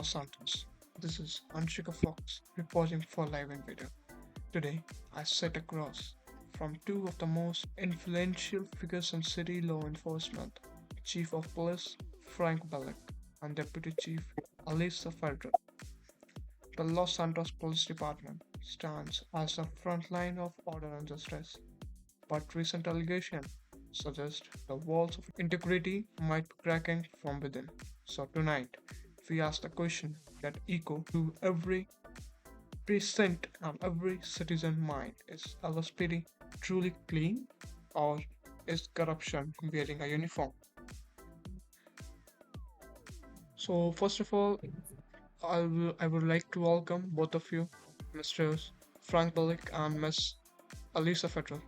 Los Santos. This is Anshika Fox reporting for Live and Video. Today, I sit across from two of the most influential figures in city law enforcement, Chief of Police Frank Bellick and Deputy Chief Alisa Federer. The Los Santos Police Department stands as the front line of order and justice, but recent allegations suggest the walls of integrity might be cracking from within. So tonight, we ask the question that echo to every precinct and every citizen mind: is LSPD truly clean, or is corruption wearing a uniform? So first of all, I would like to welcome both of you, Mr. Frank Bullock and Miss Alisa Federal.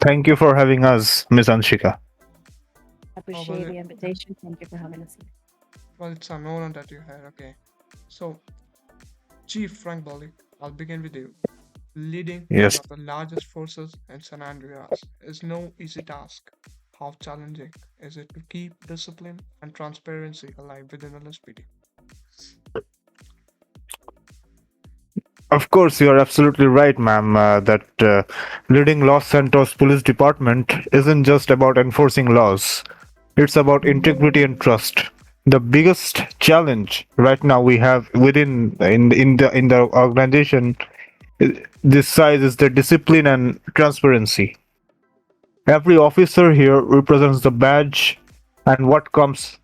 Thank you for having us, Ms. Anshika. Oh, well, Appreciate the invitation. Thank you for having us here. well, it's an honor that you're here. Okay. So, Chief Frank Bullock, I'll begin with you. Leading one Yes, of the largest forces in San Andreas is no easy task. How challenging is it to keep discipline and transparency alive within LSPD? of course, you are absolutely right, ma'am, that leading Los Santos Police Department isn't just about enforcing laws, it's about integrity and trust. The biggest challenge right now we have in the organization this size is the discipline and transparency. Every officer here represents the badge and what comes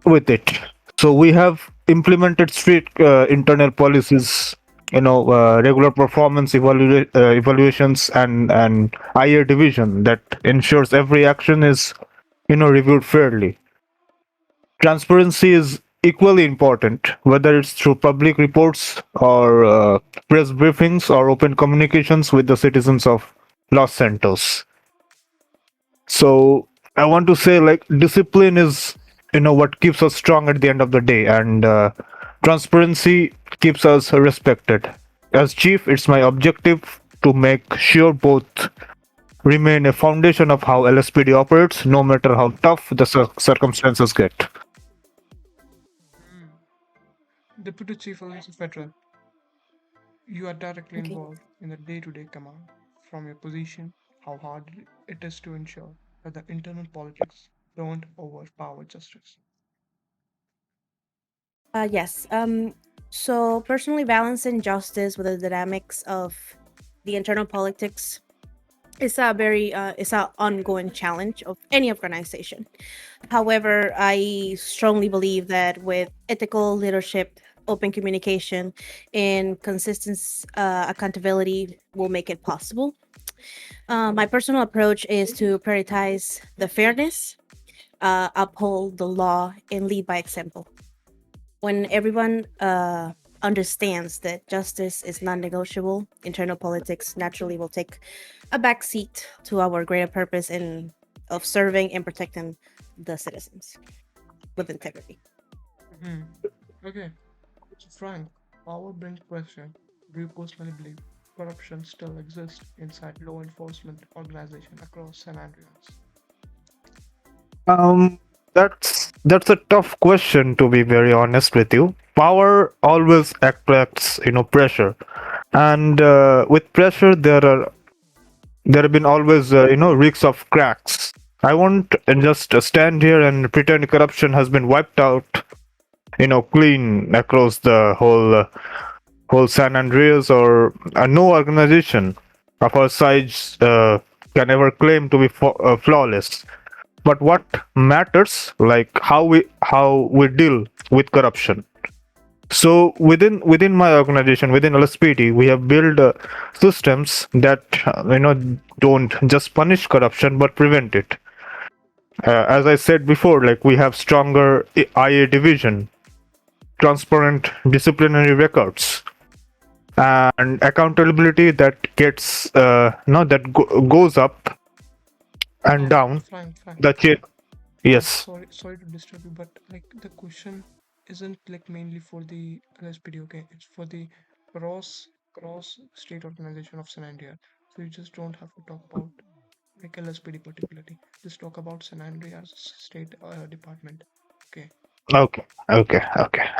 with it. So we have implemented strict internal policies, regular performance evaluations and IR division that ensures every action is, reviewed fairly. Transparency is equally important, whether it's through public reports or press briefings or open communications with the citizens of Los Santos. So I want to say, like, discipline is, what keeps us strong at the end of the day, and transparency keeps us respected. As chief, it's my objective to make sure both remain a foundation of how LSPD operates, no matter how tough the circumstances get. Hmm. Deputy Chief Alisa Federal, you are directly Okay. involved in the day-to-day command. From your position, how hard it is to ensure that the internal politics don't overpower justice. Yes. So personally balancing justice with the dynamics of the internal politics is a very it's a ongoing challenge of any organization. However, I strongly believe that with ethical leadership, open communication, and consistent accountability will make it possible. My personal approach is to prioritize the fairness, uphold the law, and lead by example. When everyone understands that justice is non-negotiable, internal politics naturally will take a backseat to our greater purpose in of serving and protecting the citizens with integrity. Hmm. Okay, so Frank, power brings pressure. Do you personally believe corruption still exists inside law enforcement organization across San Andreas? Um, that's a tough question, to be very honest with you. Power always attracts, pressure, and with pressure there have been always, risks of cracks. I won't just stand here and pretend corruption has been wiped out, clean across the whole San Andreas, or no organization of our size can ever claim to be flawless. But what matters, like how we deal with corruption. So within my organization, within LSPD, we have built systems that don't just punish corruption but prevent it. As I said before, like, we have stronger IA division, transparent disciplinary records, and accountability that gets no that goes up and down Frank, the chain. Frank, Yes. sorry to disturb you, but like the question isn't like mainly for the LSPD, okay? It's for the cross state organization of San Andrea. So you just don't have to talk about Like LSPD particularly. Let's talk about San Andreas State Department. Okay, Okay.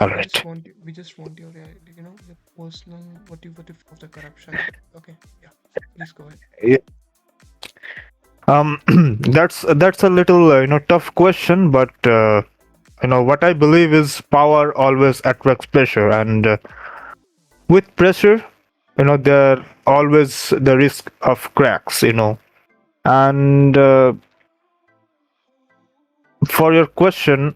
All right. we just want your your personal what you of the corruption. Okay, yeah. Please go ahead. Yeah. That's a little tough question, but what I believe is power always attracts pressure, and with pressure, there always the risk of cracks. And for your question,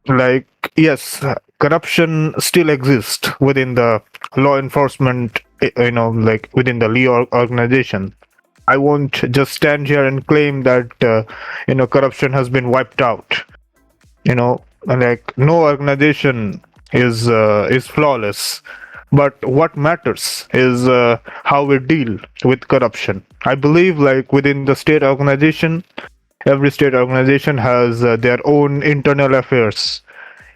like, yes, corruption still exists within the law enforcement, like within the Leo organization. I won't just stand here and claim that corruption has been wiped out. Like, no organization is flawless, but what matters is how we deal with corruption. I believe, like, within the state organization, every state organization has their own internal affairs.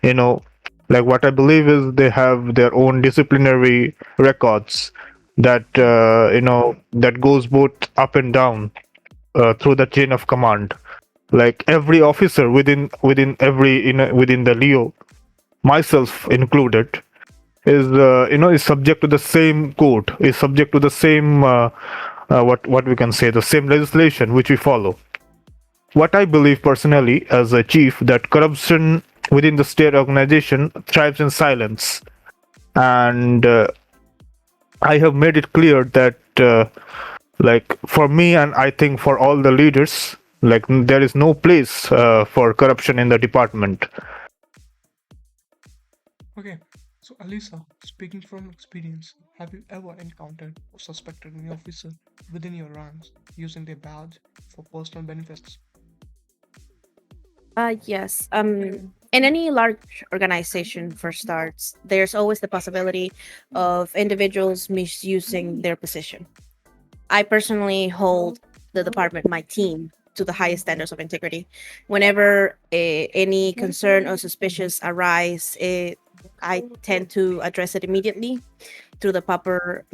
you know like, what I believe is they have their own disciplinary records that that goes both up and down through the chain of command. Like, every officer within the Leo, myself included, is subject to the same code, is subject to the same what we can say, the same legislation which we follow. What I believe personally as a chief, that corruption within the state organization thrives in silence, and I have made it clear that like, for me, and I think for all the leaders, like, there is no place for corruption in the department. Okay, so Alisa, speaking from experience, have you ever encountered or suspected an officer within your ranks using their badge for personal benefits? Yes. In any large organization, for starts, there's always the possibility of individuals misusing their position. I personally hold the department, my team, to the highest standards of integrity. Whenever any concern or suspicious arise, I tend to address it immediately through the proper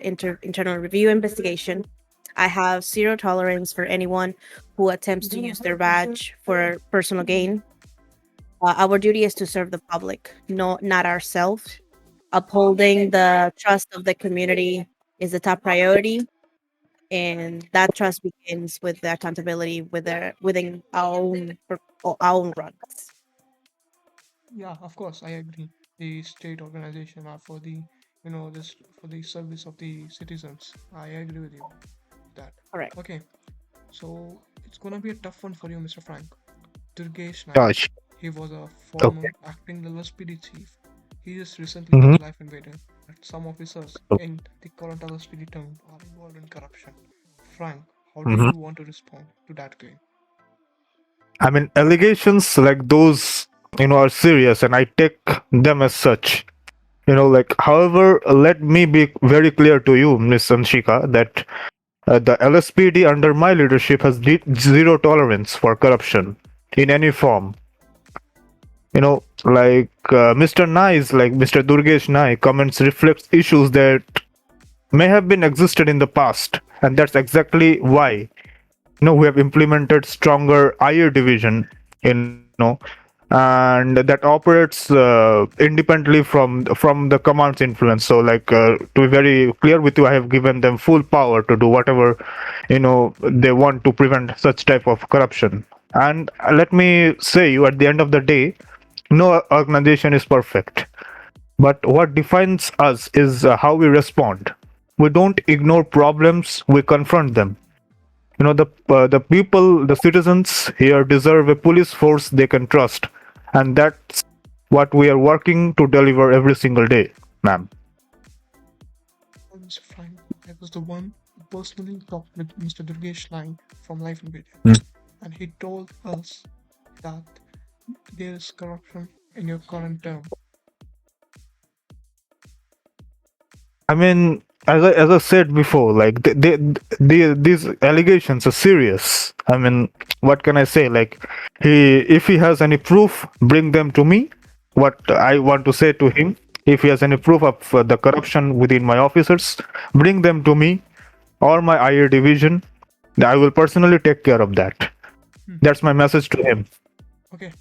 internal review investigation. I have zero tolerance for anyone who attempts to use their badge for personal gain. Our duty is to serve the public, no, not ourselves. Upholding the trust of the community is the top priority, and that trust begins with the accountability within our own ranks. Yeah, of course, I agree. The state organization are for the, this for the service of the citizens. I agree with you that. Correct. Okay, so it's gonna be a tough one for you, Mr. Frank. Durgesh Naik. Gosh. He was a Okay. former acting LSPD chief. He just recently Mm-hmm. was life invaded. But some officers in the current LSPD term are involved in corruption. Frank, how do Mm-hmm. you want to respond to that claim? I mean, allegations like those, are serious, and I take them as such. Like, however, let me be very clear to you, Miss Anshika, that the LSPD under my leadership has zero tolerance for corruption in any form. Like, Mr. Durgesh Nai comments reflects issues that may have been existed in the past, and that's exactly why we have implemented stronger IR division, and that operates independently from the command's influence. So, like, to be very clear with you, I have given them full power to do whatever they want to prevent such type of corruption. And let me say you, at the end of the day, no organization is perfect, but what defines us is how we respond. We don't ignore problems, we confront them. The people, the citizens here deserve a police force they can trust, and that's what we are working to deliver every single day, ma'am. Well, Mr. Frank, I was the one who personally talked with Mr. Durgesh Naik from Life in Video, Mm. and he told us that there is corruption in your current term. I mean, as I said before, like, these allegations are serious. I mean, what can I say? Like, if he has any proof, bring them to me. What I want to say to him, if he has any proof of the corruption within my officers, bring them to me or my IR division. I will personally take care of that. Hmm. That's my message to him. Okay.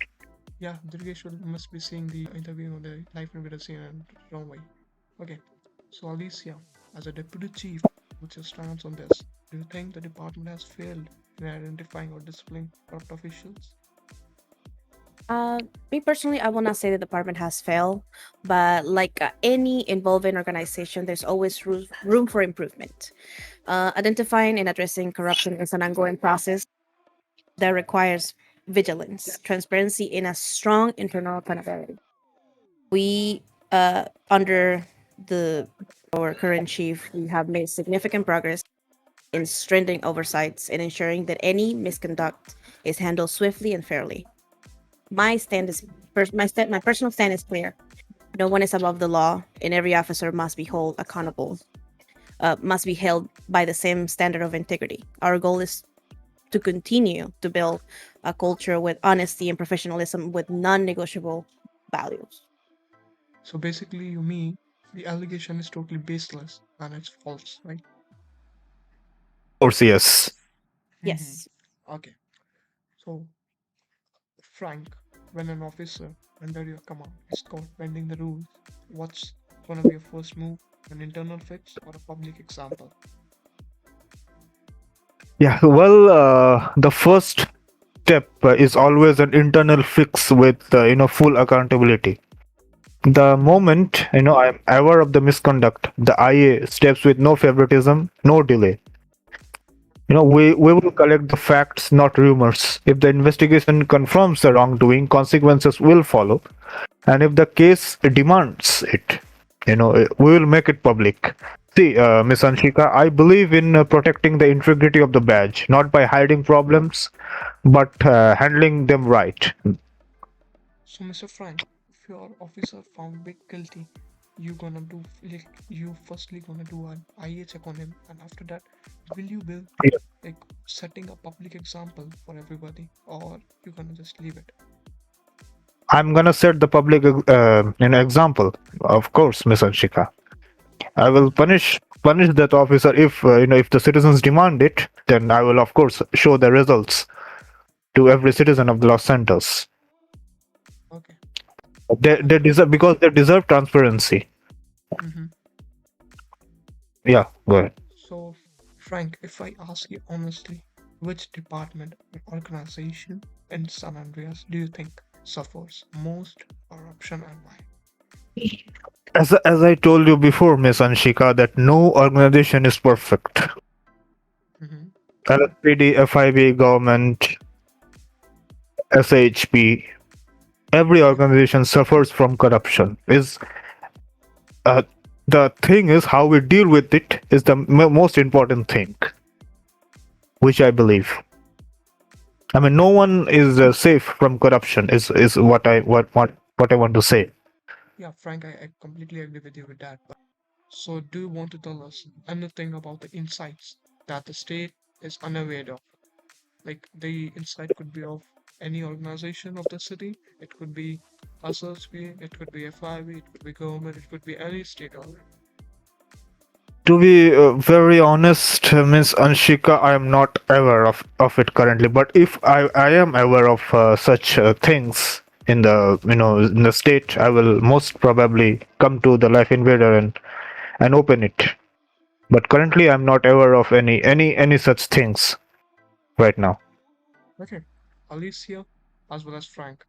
Yeah, Durgeshwar must be seeing the interview on the live and video scene and wrong way. Okay. So Alicia, as a deputy chief, what's your stance on this? Do you think the department has failed in identifying or disciplining corrupt officials? Uh, Me personally, I will not say the department has failed, but like any involving organization, there's always room for improvement. Identifying and addressing corruption is an ongoing process that requires vigilance, transparency, and a strong internal accountability. We, under the our current chief, we have made significant progress in strengthening oversights and ensuring that any misconduct is handled swiftly and fairly. My stand is my personal stand is clear. No one is above the law, and every officer must be must be held by the same standard of integrity. Our goal is to continue to build a culture with honesty and professionalism with non-negotiable values. So basically, you mean the allegation is totally baseless and it's false, right? Of course, yes. Mm-hmm. Yes. Okay. So, Frank, when an officer under your command is caught bending the rules, what's gonna be your first move? An internal fix or a public example? Yeah, well, the first step is always an internal fix with full accountability. The moment I'm aware of the misconduct, the IA steps with no favoritism, no delay. We will collect the facts, not rumors. If the investigation confirms the wrongdoing, consequences will follow. And if the case demands it, we will make it public. See, Miss Anshika, I believe in protecting the integrity of the badge, not by hiding problems, but handling them right. So, Mr. Frank, if your officer found big guilty, you firstly gonna do an IA check on him, and after that, will you be like setting a public example for everybody, or you gonna just leave it? I'm gonna set the public example, of course, Miss Anshika. I will Okay, punish that officer if if the citizens demand it. Then I will of course show the results to every citizen of the Los Santos. okay, They okay. deserve because they deserve transparency. Mm-hmm. Yeah, go ahead. So, Frank, if I ask you honestly, which department or organization in San Andreas do you think suffers most corruption and why? As I told you before, Miss Anshika, that no organization is perfect. Mm-hmm. LSPD, FIB, government, SHP, every Okay. organization suffers from corruption. Is uh, the thing is how we deal with it is the most important thing, which I believe. I mean, no one is safe from corruption. Is what I want to say. Yeah, Frank, I completely agree with you with that. But so, do you want to tell us anything about the insights that the state is unaware of? Like, the insight could be of any organization of the city, it could be SSP, it could be FIB, it could be government, it could be any state organ. To be very honest, Miss Anshika, I am not aware of it currently. But if I am aware of such things in the in the state, I will most probably come to the Life Invader and open it. But currently, I'm not aware of any such things right now. Okay. Alicia, as well as Frank.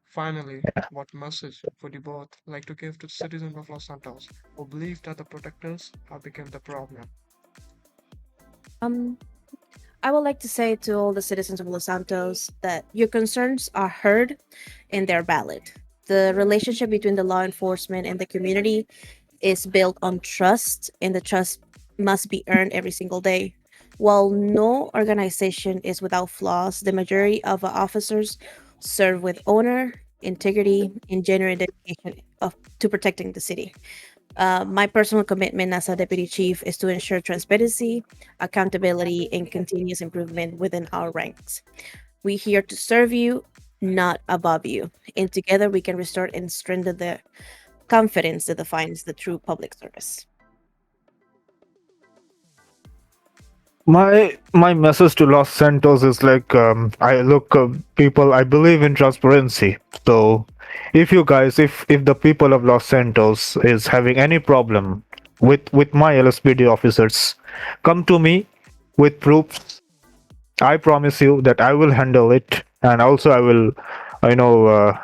Finally, what message would you both like to give to citizens of Los Santos who believe that the protectors have become the problem? Um, I would like to say to all the citizens of Los Santos that your concerns are heard and they're valid. The relationship between the law enforcement and the community is built on trust, and the trust must be earned every single day. While no organization is without flaws, the majority of officers serve with honor, integrity, and genuine dedication to protecting the city. My personal commitment as a deputy chief is to ensure transparency, accountability, and continuous improvement within our ranks. We're here to serve you, not above you. And together we can restore and strengthen the confidence that defines the true public service. My message to Los Santos is like people. I believe in transparency. So if the people of Los Santos is having any problem with my LSPD officers, come to me with proofs. I promise you that I will handle it, and also I will, you know,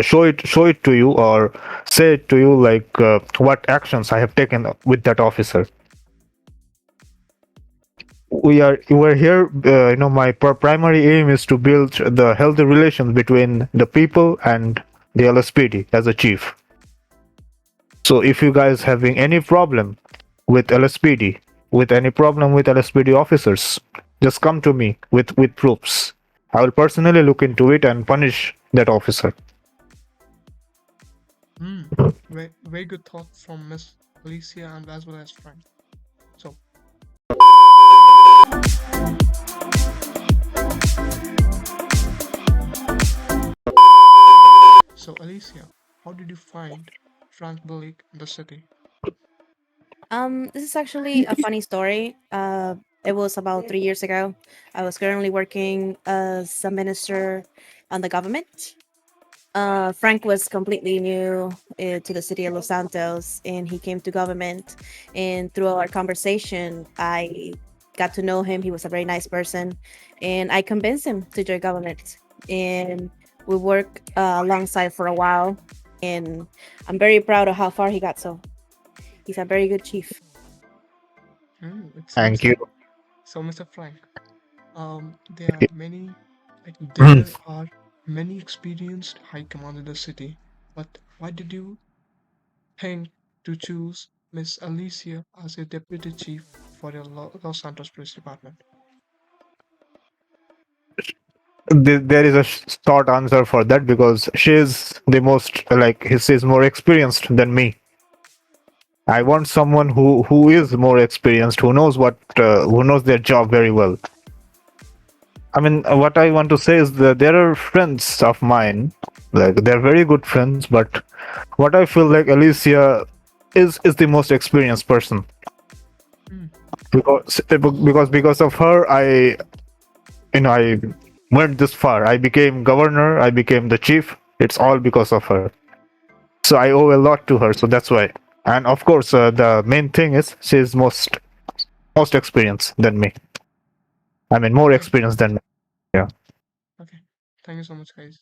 show it to you or say it to you like what actions I have taken with that officer. We're here. My primary aim is to build the healthy relations between the people and the LSPD as a chief. So if you guys having any problem with LSPD, with any problem with LSPD officers, just come to me with proofs. I will personally look into it and punish that officer. Hmm. Very good thought from Miss Alicia and as well as Frank. So, so Alicia, how did you find Frank Bullock in the city? This is actually a funny story. It was about 3 years ago. I was currently working as a minister on the government. Frank was completely new to the city of Los Santos, and he came to government. And through our conversation, I got to know him. He was a very nice person, and I convinced him to join government. And we worked alongside for a while, and I'm very proud of how far he got. So he's a very good chief. It seems Thank you. like so, Mr. Frank. There are many, like there are many experienced high command in the city. But why did you think to choose Miss Alicia as your deputy chief for your Los Santos Police Department? There is a short answer for that because she's the most like she's more experienced than me. I want someone who is more experienced, who knows their job very well. I mean, what I want to say is that there are friends of mine, like they're very good friends, but what I feel like Alicia is the most experienced person Hmm. because of her, I went this far. I became governor. I became the chief. It's all because of her. So I owe a lot to her. So that's why. And of course, the main thing is she's most experienced than me. I mean, more Okay, experienced than me. Yeah. okay. Thank you so much, guys.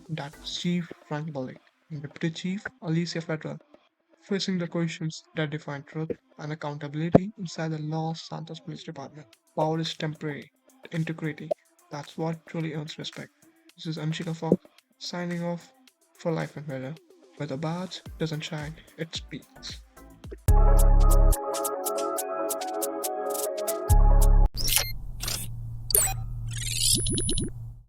That was Chief Frank Bullock and Deputy Chief Alicia Federal, facing the questions that define truth and accountability inside the Los Santos Police Department. Power is temporary. Integrity, that's what truly earns respect. This is Anshika Fox signing off for Life and Weather, where the badge doesn't shine, it speaks.